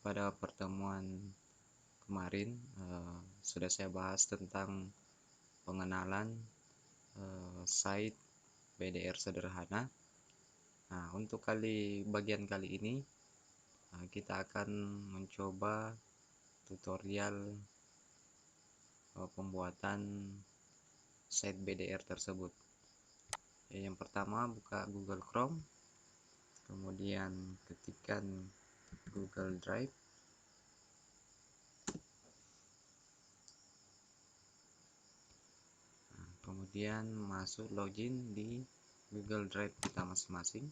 pada pertemuan kemarin sudah saya bahas tentang pengenalan site BDR sederhana. Nah, untuk bagian kali ini kita akan mencoba tutorial pembuatan site BDR tersebut. Yang pertama, buka Google Chrome, kemudian ketikkan Google Drive. Kemudian masuk login di Google Drive kita masing-masing.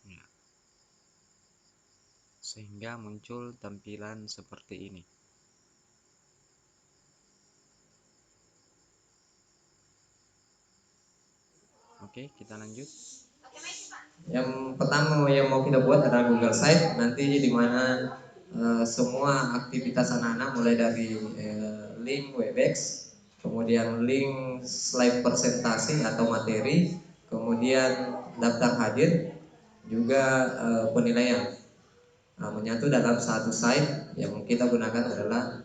Ya. Sehingga muncul tampilan seperti ini. Oke, kita lanjut. Yang pertama yang mau kita buat adalah Google Site, nanti di mana semua aktivitas anak-anak mulai dari link Webex, kemudian link slide presentasi atau materi, kemudian daftar hadir, juga penilaian menyatu dalam satu site yang kita gunakan adalah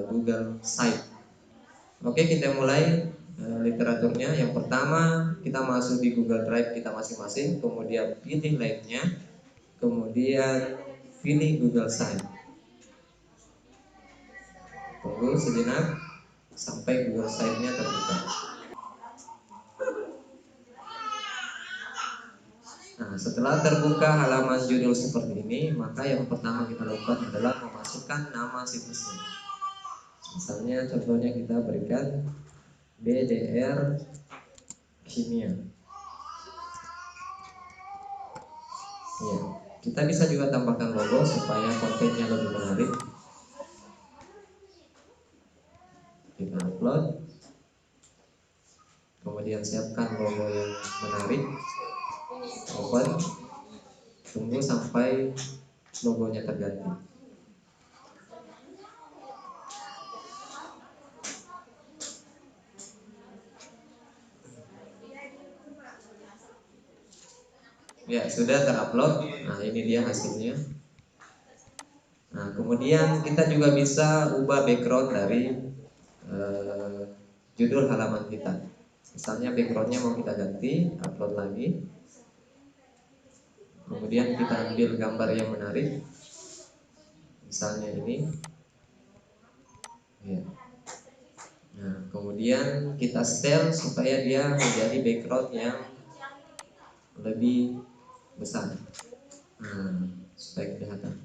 Google Site. Oke, kita mulai literaturnya. Yang pertama, kita masuk di Google Drive kita masing-masing, kemudian pilih linknya, kemudian pilih Google Site. Tunggu sejenak sampai Google Site-nya terbuka. Nah, setelah terbuka halaman judul seperti ini, maka yang pertama kita lakukan adalah memasukkan nama situsnya. Misalnya contohnya kita berikan BDR Kimia. Ya, kita bisa juga tambahkan logo supaya kontennya lebih menarik. Kita upload, kemudian siapkan logo yang menarik, open, tunggu sampai logonya terganti. Ya, sudah terupload. Nah, ini dia hasilnya. Nah, kemudian kita juga bisa ubah background dari judul halaman kita. Misalnya backgroundnya mau kita ganti, upload lagi. Kemudian kita ambil gambar yang menarik. Misalnya ini. Ya. Nah, kemudian kita setel supaya dia menjadi background yang lebih besar. Nah, supaya kelihatan.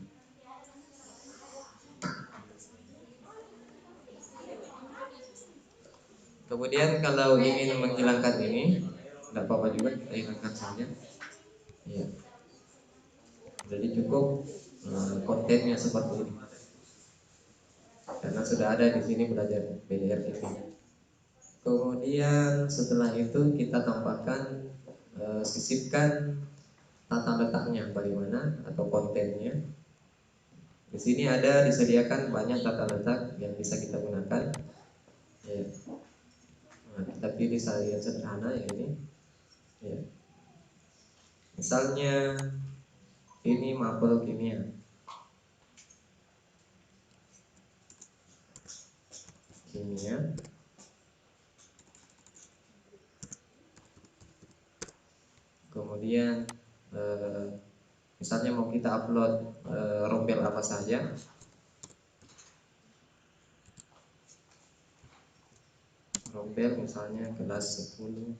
Kemudian kalau ingin menghilangkan ini, tidak apa-apa juga, kita hilangkan saja. Ya. Jadi cukup kontennya seperti ini. Karena sudah ada di sini belajar BDR TV. Kemudian setelah itu kita tambahkan sisipkan tata letaknya bagaimana atau kontennya. Di sini ada disediakan banyak tata letak yang bisa kita gunakan. Ya. Nah, kita pilih yang sederhana yang ini. Ya. Misalnya ini mapel kimia. Kimia. Kemudian misalnya mau kita upload rombel apa saja. Rombel misalnya kelas 10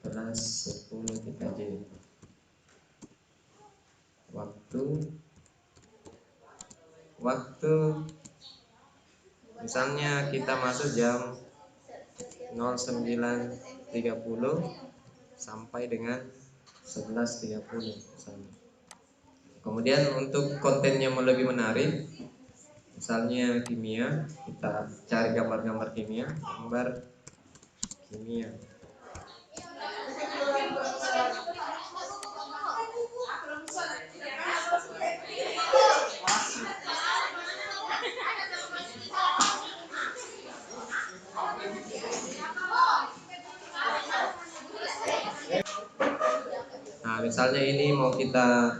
3J. Waktu misalnya kita masuk jam 09.30 sampai dengan 11.30 misalnya. Kemudian untuk kontennya lebih menarik, misalnya kimia, kita cari gambar-gambar kimia, gambar kimia. misalnya ini mau kita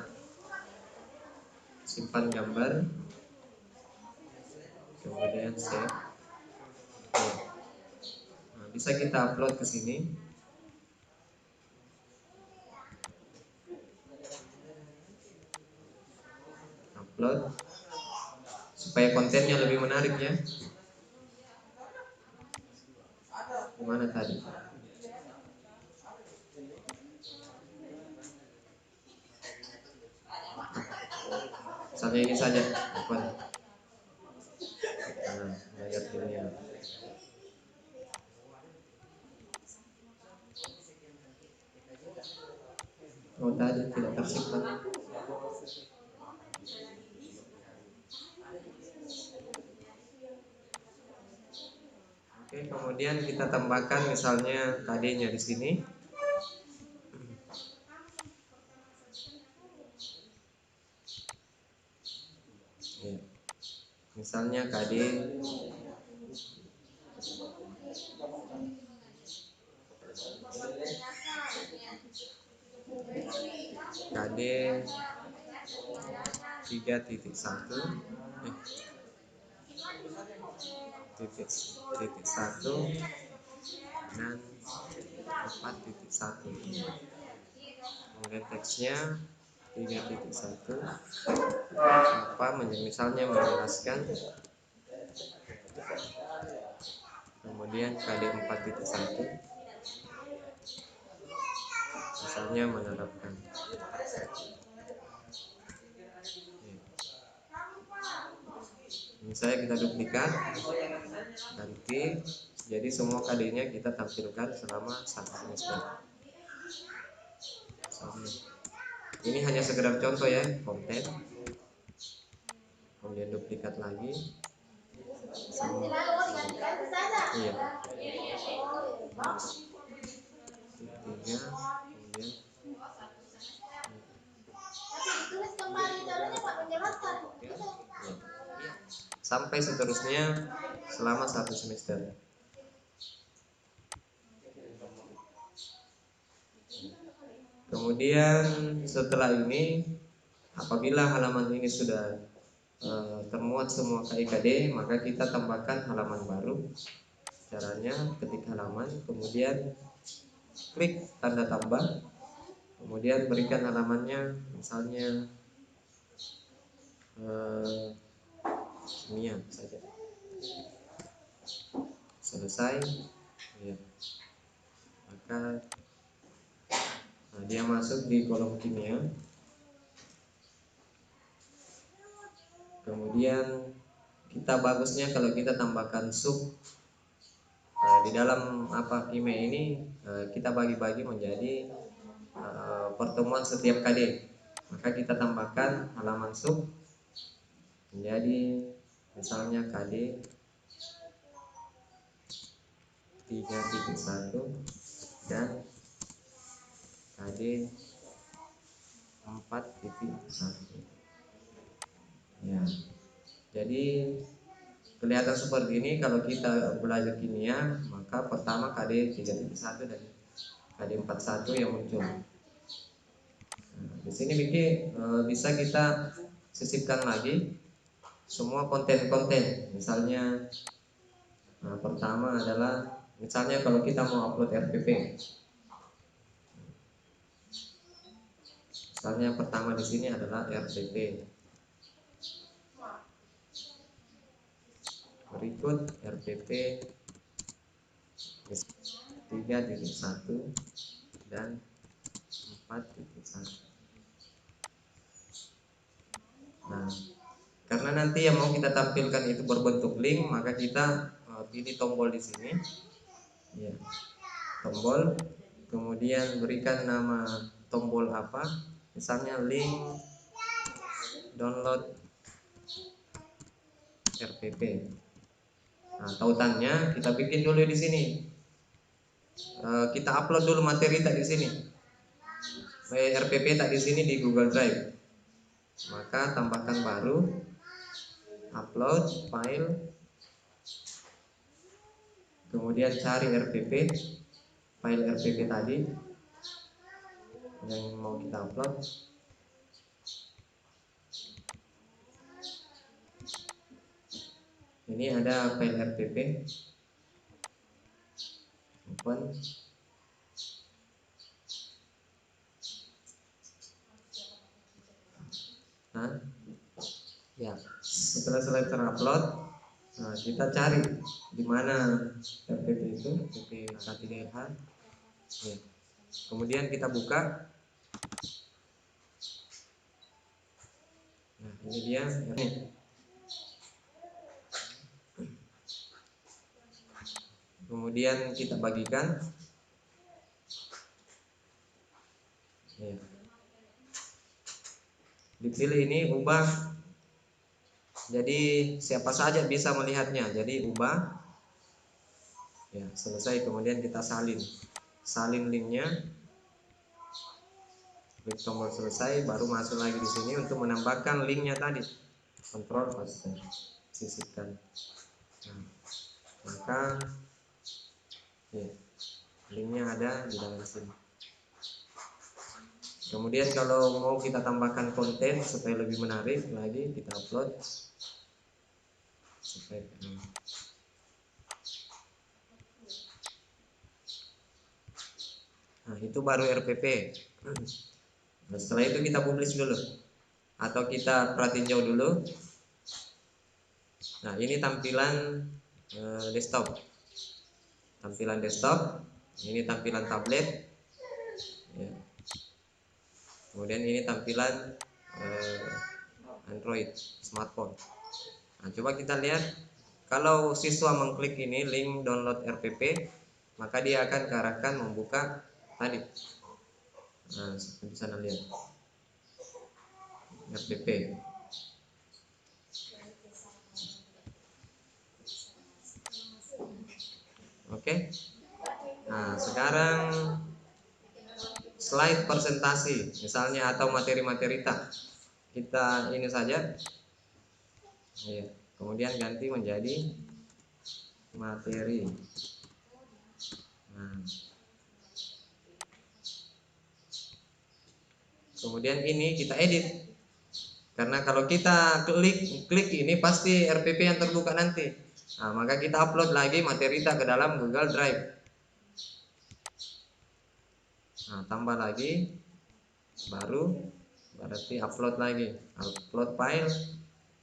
simpan gambar, kemudian save. Nah, bisa kita upload ke sini. Upload supaya kontennya lebih menarik ya. Gimana tadi? Misalnya ini saja, open. Nah, layar ini ya. Oh tadi tidak tersimpan. Oke, kemudian kita tambahkan misalnya KD-nya di sini. Ya. Misalnya KD KD 3.1 titik 1 dan 4.1. Kemudian teksnya 3.1 apa misalnya menjelaskan, kemudian KD 4.1 misalnya menerapkan. Misalnya kita duplikat, ganti, jadi semua KD-nya kita tampilkan selama 1 semester. Ini hanya sekedar contoh ya, konten. Kemudian duplikat lagi. Iya. Tiga, kemudian sampai seterusnya selama 1 semester. Kemudian setelah ini, apabila halaman ini sudah termuat semua KIKD, maka kita tambahkan halaman baru. Caranya ketik halaman, kemudian klik tanda tambah, kemudian berikan halamannya misalnya kimia saja. Selesai ya. Maka dia masuk di kolom kimia. Kemudian kita bagusnya kalau kita tambahkan sub di dalam kimia ini, kita bagi-bagi menjadi pertemuan setiap KD. Maka kita tambahkan halaman sub menjadi misalnya KD 3.1 dan KD 4.1. Ya. Jadi kelihatan seperti ini kalau kita belajar kimia, maka pertama KD 3.1 dan KD 4.1 yang muncul. Nah, di sini bisa kita sisipkan lagi semua konten-konten. Misalnya pertama adalah misalnya kalau kita mau upload RPP. Misalnya pertama di sini adalah RPP. Berikut RPP 3.1 dan 4.1. Nah, karena nanti yang mau kita tampilkan itu berbentuk link, maka kita pilih tombol di sini. Ya. Tombol, kemudian berikan nama tombol apa, misalnya link download RPP. Nah, tautannya kita bikin dulu di sini. Kita upload dulu materi tadi di sini. RPP tadi di sini di Google Drive. Maka tambahkan baru, upload file, kemudian cari RPP, file RPP tadi. yang mau kita upload. Ini ada file RPP, open. Nah, ya setelah selesai terupload, nah kita cari di mana RPP itu, RPP K3LH. Ya. Kemudian kita buka. Nah, ini dia. Ini. Kemudian kita bagikan. Ya. Dipilih ini ubah. Jadi siapa saja bisa melihatnya. Jadi ubah. Ya, selesai. Kemudian kita salin linknya. Klik tombol selesai, baru masuk lagi di sini untuk menambahkan linknya tadi. Kontrol paste, sisipkan. Nah, maka ya, linknya ada di dalam sini. Kemudian kalau mau kita tambahkan konten supaya lebih menarik lagi, kita upload. Nah, itu baru RPP. Nah, setelah itu kita publish dulu, atau kita perhatiin jauh dulu. Nah, ini tampilan desktop. Tampilan desktop. Ini tampilan tablet. Ya. Kemudian ini tampilan Android smartphone. Nah, coba kita lihat. Kalau siswa mengklik ini link download RPP, maka dia akan kearahkan membuka tadi. Nah, seperti sana lihat RPP. Oke. Nah, sekarang slide presentasi misalnya atau materi-materi kita ini saja. Ya. Kemudian ganti menjadi materi. Nah. Kemudian ini kita edit. Karena kalau kita klik ini pasti RPP yang terbuka nanti. Nah, maka kita upload lagi materi kita ke dalam Google Drive. Nah, tambah lagi, baru berarti upload lagi, upload file.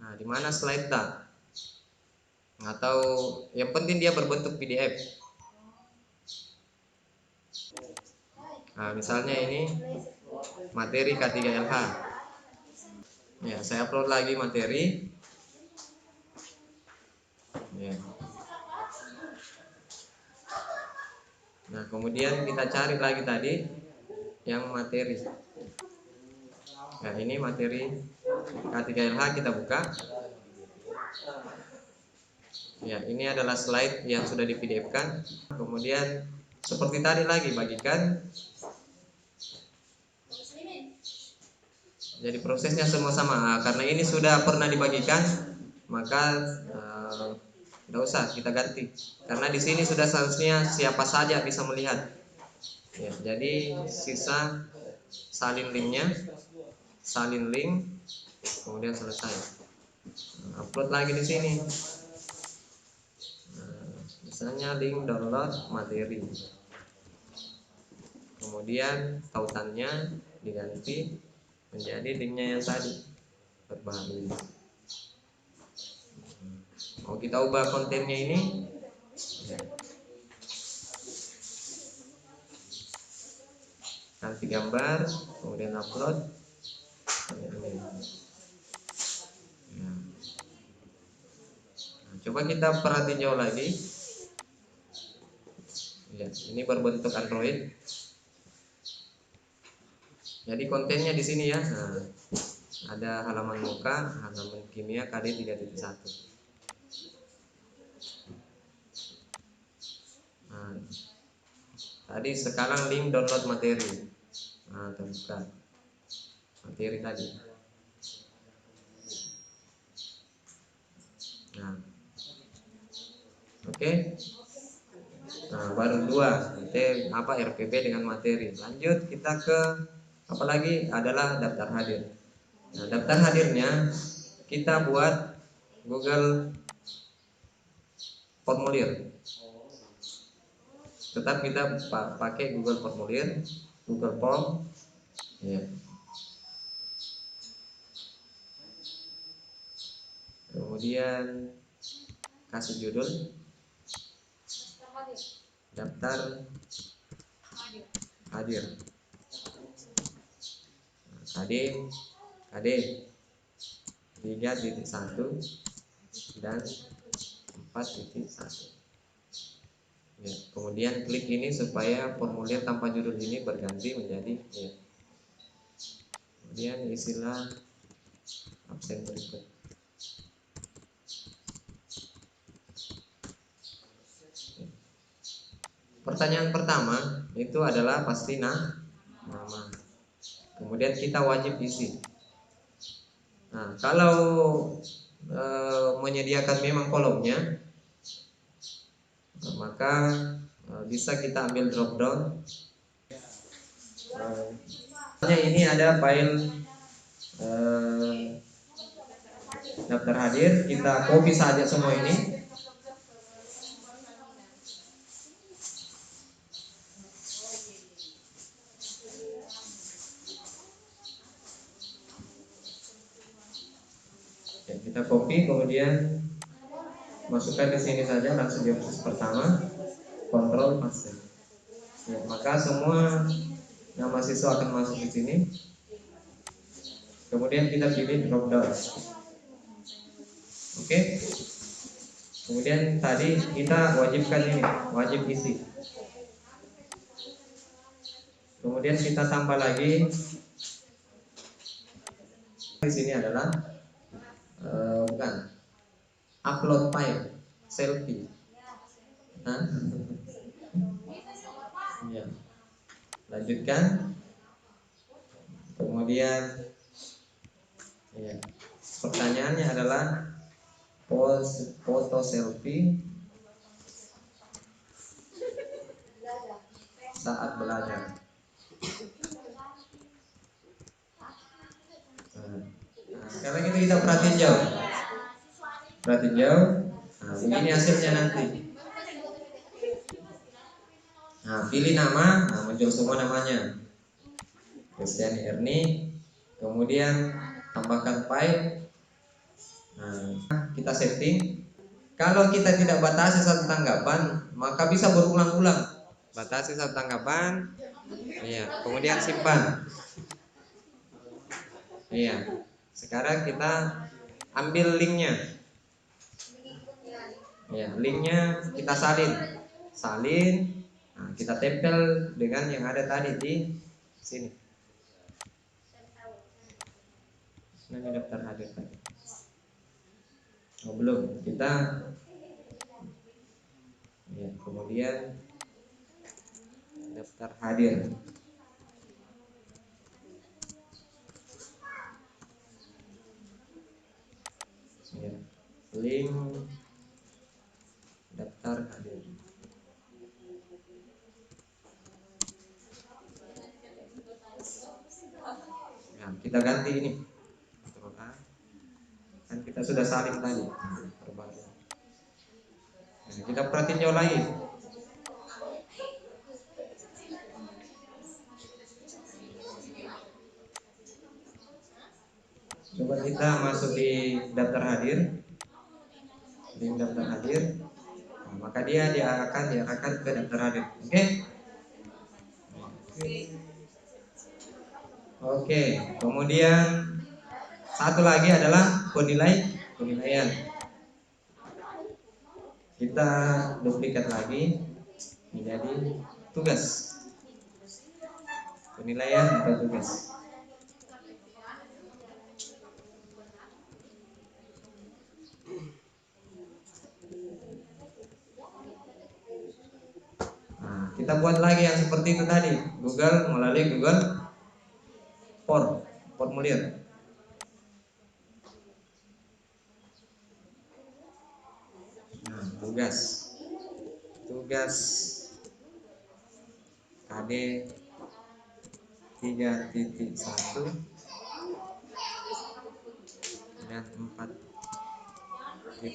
Nah, di mana slide tak? Atau yang penting dia berbentuk PDF. Nah, misalnya ini materi K3LH. Ya, saya upload lagi materi. Ya. Nah, kemudian kita cari lagi tadi yang materi. Nah, ini materi K3LH, kita buka. Ya, ini adalah slide yang sudah di PDF-kan. Kemudian seperti tadi lagi, bagikan. Jadi prosesnya semua sama. Nah, karena ini sudah pernah dibagikan, maka tidak usah kita ganti. Karena di sini sudah seharusnya siapa saja bisa melihat. Ya, jadi sisa salin linknya, salin link, kemudian selesai. Upload lagi di sini. Misalnya link download materi. Kemudian tautannya diganti menjadi linknya yang tadi terbaru. Mau kita ubah kontennya ini, ganti gambar, kemudian upload. Nah, coba kita perhatiin jauh lagi. Ya, ini berbentuk Android. Jadi kontennya di sini ya. Nah, ada halaman muka, halaman kimia KD 3.1. Nah, tadi sekarang link download materi. Nah, terbuka materi tadi. Nah, oke. Nah, baru dua. RPP dengan materi. Lanjut kita ke apalagi adalah daftar hadir. Nah, daftar hadirnya kita buat Google Formulir. Tetap kita pakai Google Formulir, Google Form. Ya. Kemudian kasih judul daftar hadir. KD KD 3.1 dan 4.1. Ya, kemudian klik ini supaya formulir tanpa judul ini berganti menjadi ya. Kemudian isilah absen berikut. Pertanyaan pertama itu adalah pasti nama. Kemudian kita wajib isi. Nah, kalau menyediakan memang kolomnya, maka bisa kita ambil drop down. Ini ada file daftar hadir, kita copy saja semua ini. Ya, kita copy, kemudian masukkan di sini saja, langsung di proses pertama, Ctrl paste. Ya, maka semua nama siswa akan masuk di sini. Kemudian kita pilih drop down. Oke. Kemudian tadi kita wajibkan ini, wajib isi. Kemudian kita tambah lagi. Di sini adalah bukan upload file selfie. Nah, ya. Lanjutkan. Kemudian ya, pertanyaannya adalah foto selfie saat belajar. Sekarang itu kita perhatiin jauh. Perhatiin jauh. Nah, begini hasilnya nanti. Nah, pilih nama, nah, muncul semua namanya. Kristiani Erni. Kemudian tambahkan file. Nah, kita setting. Kalau kita tidak batasi satu tanggapan, maka bisa berulang-ulang. Batasi satu tanggapan. Iya, kemudian simpan. Iya. Sekarang kita ambil linknya. Ya, linknya kita salin. Nah, kita tempel dengan yang ada tadi di sini. Ini daftar hadir tadi. Oh, belum. Kita ya, kemudian daftar hadir. Ya, link daftar hadir. Nah, kita ganti ini. Kan kita sudah salin tadi. Nah, kita perhatiin jauh lagi. Coba kita masuk di daftar hadir, link daftar hadir, nah, maka dia akan diarahkan ke daftar hadir. Oke? Oke. Kemudian satu lagi adalah penilaian. Kita duplikat lagi menjadi tugas. Penilaian atau tugas. Nah, kita buat lagi yang seperti itu tadi, melalui Google Formulir. Nah, tugas KD 3.1 dan 4.1 10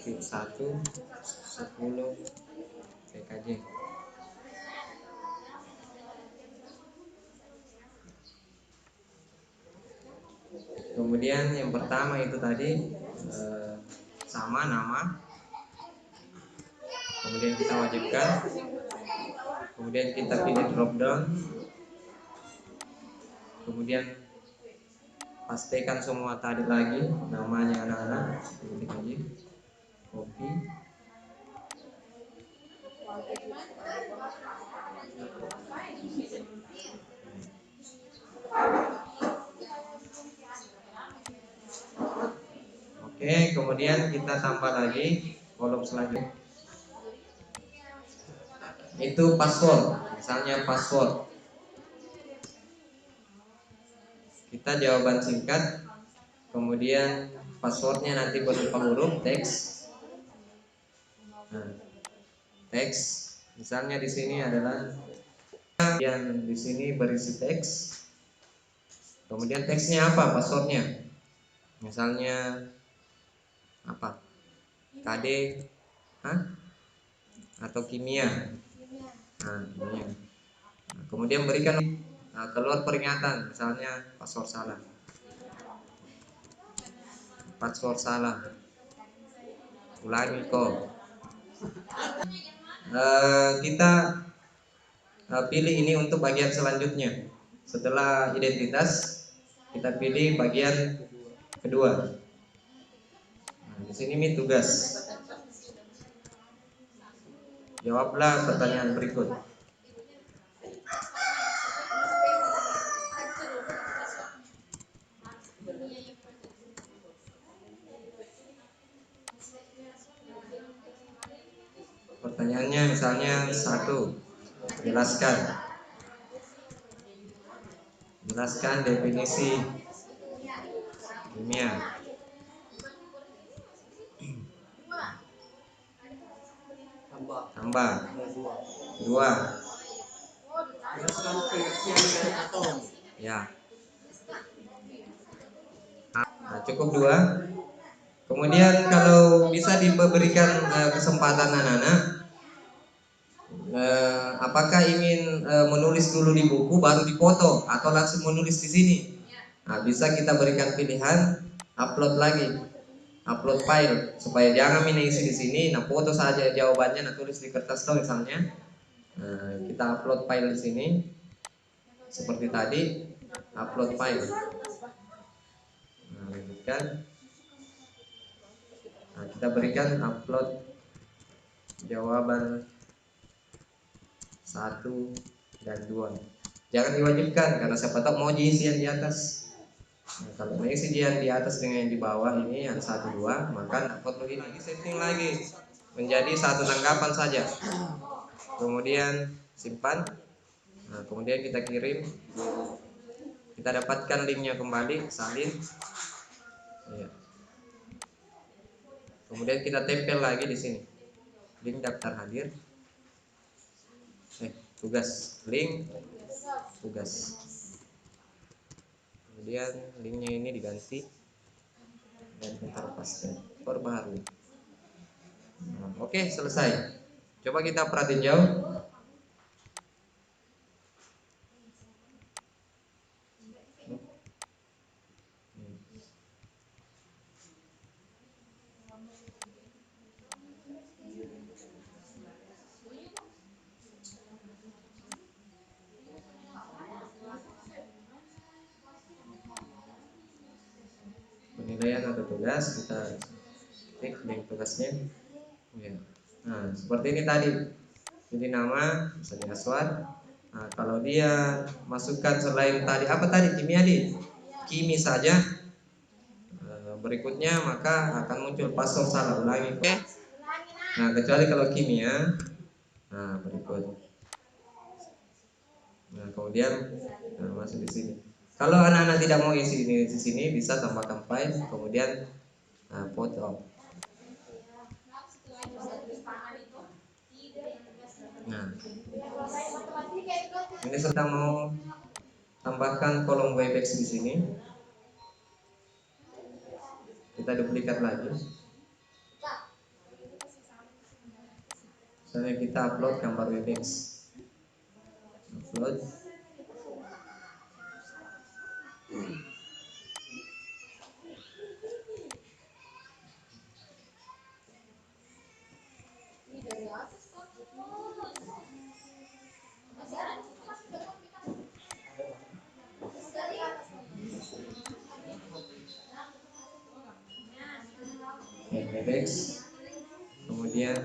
PKJ. Kemudian yang pertama itu tadi sama nama, kemudian kita wajibkan, kemudian kita pilih drop down, kemudian pastikan semua tadi lagi namanya anak-anak, ketik aja, copy. Oke, kemudian kita tambah lagi kolom selanjutnya. Itu password, misalnya password. Kita jawaban singkat, kemudian passwordnya nanti berupa huruf teks. Nah, teks, misalnya di sini adalah yang di sini berisi teks. Kemudian teksnya apa? Passwordnya, misalnya apa? KD, atau kimia. Nah, kimia. Nah, kemudian berikan keluar peringatan, misalnya password salah. Password salah. Ulangi kok. Kita pilih ini untuk bagian selanjutnya. Setelah identitas, kita pilih bagian kedua. Nah, di sini nih tugas. Jawablah pertanyaan berikut. Pertanyaannya misalnya 1, jelaskan definisi kimia. Tambah 2. Ya. Nah, cukup 2. Kemudian kalau bisa diberikan kesempatan anak-anak, apakah ingin menulis dulu di buku baru dipoto atau langsung menulis di sini? Nah, bisa kita berikan pilihan upload lagi, upload file, supaya jangan isi di sini. Nah, foto saja jawabannya, nah tulis di kertas dong misalnya. Nah, kita upload file di sini seperti tadi, upload file. Nah, lanjutkan. Nah, kita berikan upload jawaban 1 dan 2. Jangan diwajibkan karena siapa tahu mau diisi yang di atas. Nah, kalau mau isi yang di atas dengan yang di bawah ini yang 1 2, maka upload begini. Setting lagi menjadi 1 tanggapan saja. Kemudian simpan. Nah, kemudian kita kirim. Kita dapatkan linknya kembali, salin. Ya. Kemudian kita tempel lagi di sini. Link daftar hadir. Tugas, link tugas. Kemudian linknya ini diganti dan kita paste, perbaharui. Oke, selesai. Coba kita perhatiin jauh. Penilaian atau tugas, kita klik link tugasnya. Ya. Nah, seperti ini tadi. Jadi nama, misalnya Aswad. Nah, kalau dia masukkan selain tadi apa tadi kimia kimi saja, berikutnya maka akan muncul password salah, ulangi. Oke. Nah, kecuali kalau kimia. Nah, berikut. Nah, kemudian masuk di sini. Kalau anak-anak tidak mau isi ini di sini, bisa tambahkan file, kemudian foto. Nah, ini sedang mau tambahkan kolom Webex di sini. Kita duplikat lagi. Misalnya kita upload gambar Webex. Upload. Webex. Kemudian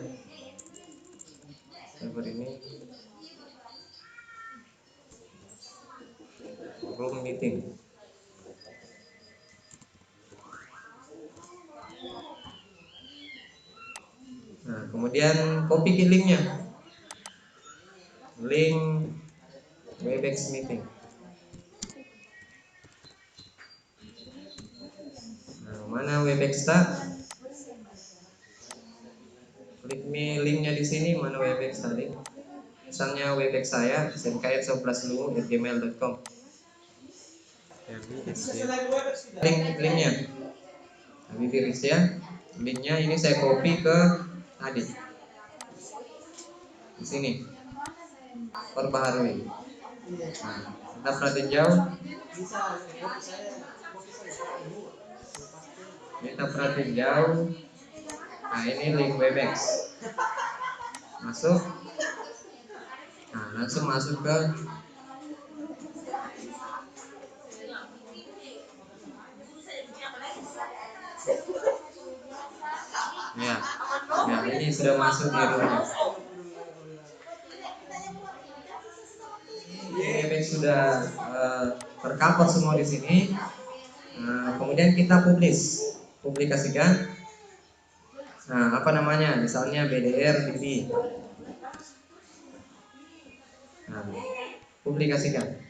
server ini room meeting. Nah, kemudian copy ke linknya, link Webex meeting. Nah, mana Webex tak? Klik linknya di sini, mana Webex tadi? Misalnya Webex saya smkn11lu@gmail.com. Linknya Habib ya. Linknya ini saya copy ke tadi di sini, perbaharui. Kita perhatiin jauh. Kita perhatiin jauh. Nah, ini link Webex. Masuk. Nah, langsung masuk ke ya. Ya, ini sudah masuk di roomnya. Webex sudah tercover semua di sini. Kemudian kita publikasikan. Nah, apa namanya? Misalnya BDR TV. Nah, publikasikan.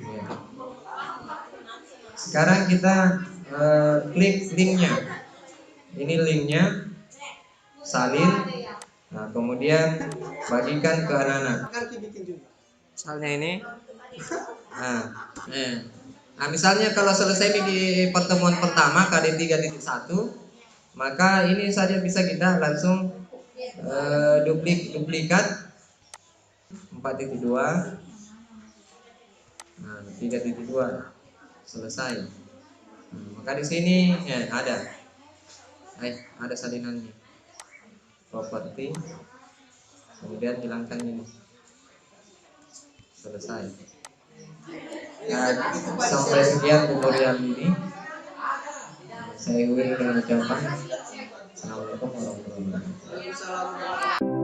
Ya. Sekarang kita klik linknya. Ini linknya, salin. Nah, kemudian bagikan ke anak-anak. Misalnya ini. Nah, misalnya kalau selesai di pertemuan pertama KD 3.1, maka ini saja bisa kita langsung duplikat 4.2. Nah, 3.2 selesai. Maka di sini ya ada salinannya. Properti. Kemudian hilangkan ini. Selesai. Nah, sampai sekian tutorial ini. Saya ucapkan assalamualaikum warahmatullahi wabarakatuh.